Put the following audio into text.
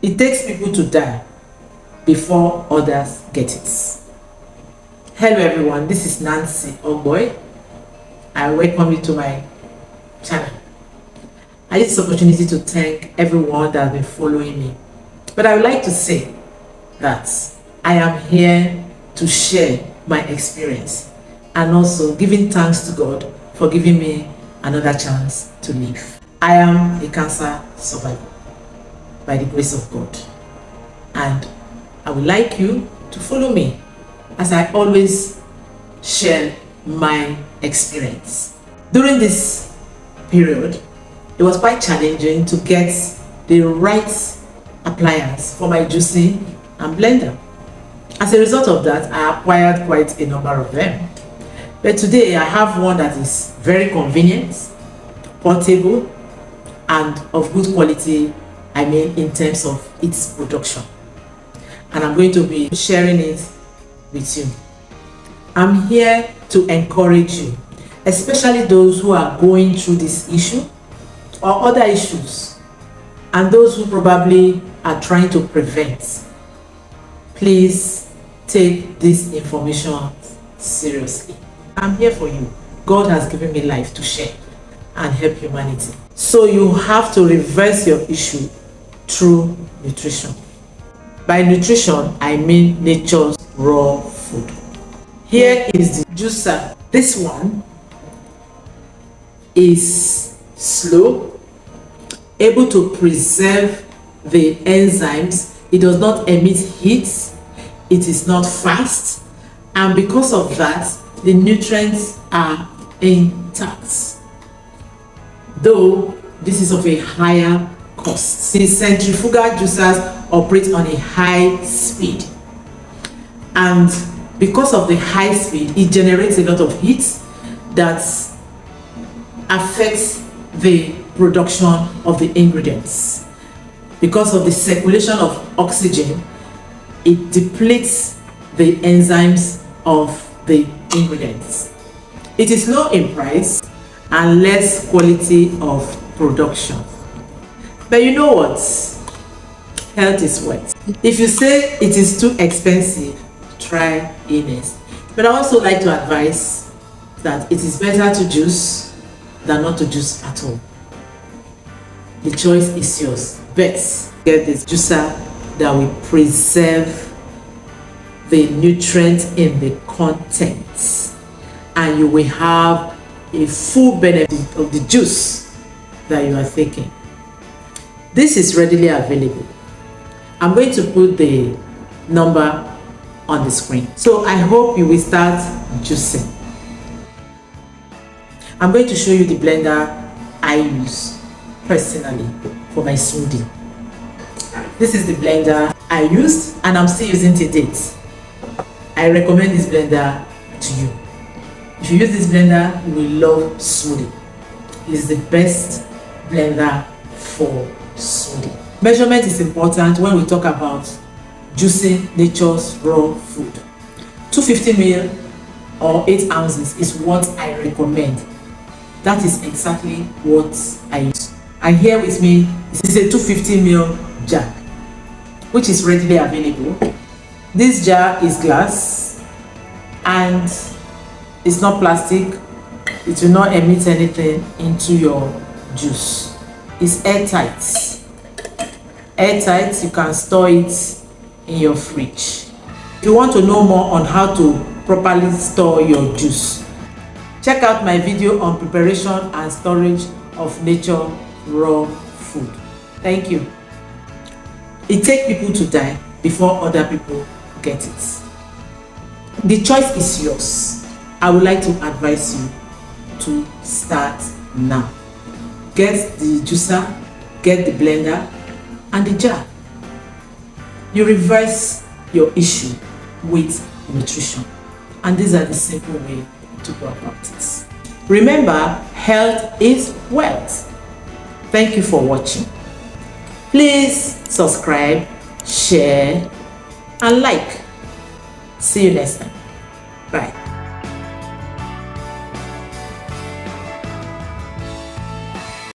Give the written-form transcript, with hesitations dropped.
It takes people to die before others get it. Hello everyone, this is Nancy Ogboy. I welcome you to my channel. I use this opportunity to thank everyone that has been following me. But I would like to say that I am here to share my experience and also giving thanks to God for giving me another chance to live. I am a cancer survivor by the grace of God, and I would like you to follow me as I always share my experience. During this period, it was quite challenging to get the right appliance for my juicing and blender. As a result of that, I acquired quite a number of them. But today I have one that is very convenient, portable, and of good quality, I mean in terms of its production. And I'm going to be sharing it with you. I'm here to encourage you, especially those who are going through this issue or other issues, and those who probably are trying to prevent. Please take this information seriously. I'm here for you. God has given me life to share and help humanity. So you have to reverse your issue through nutrition. By nutrition, I mean nature's raw food. Here is the juicer. This one is slow, able to preserve the enzymes. It does not emit heat. It is not fast. And because of that, the nutrients are intact. Though this is of a higher cost. The centrifugal juicers operate on a high speed. And because of the high speed, it generates a lot of heat that affects the production of the ingredients. Because of the circulation of oxygen, it depletes the enzymes of the ingredients. It is low in price and less quality of production. But you know what? Health is wealth. If you say it is too expensive, try Ines. But I also like to advise that it is better to juice than not to juice at all. The choice is yours. But get this juicer that will preserve the nutrients in the contents, and you will have a full benefit of the juice that you are taking. This is readily available. I'm going to put the number on the screen. So I hope you will start juicing. I'm going to show you the blender I use personally for my smoothie. This is the blender I used and I'm still using to date. I recommend this blender to you. If you use this blender, you will love smoothie. It is the best blender for smoothie. Measurement is important when we talk about juicing nature's raw food. 250 ml or 8 ounces is what I recommend. That is exactly what I use. And here with me, this is a 250 ml jar, which is readily available. This jar is glass and it's not plastic. It will not emit anything into your juice. It's airtight. Airtight, you can store it in your fridge. If you want to know more on how to properly store your juice, check out my video on preparation and storage of nature raw food. Thank you. It takes people to die before other people get it. The choice is yours. I would like to advise you to start now. Get the juicer, get the blender and the jar. You reverse your issue with nutrition, and these are the simple way to go about it. Remember, health is wealth. Thank you for watching. Please subscribe, share and like. See you next time. Bye.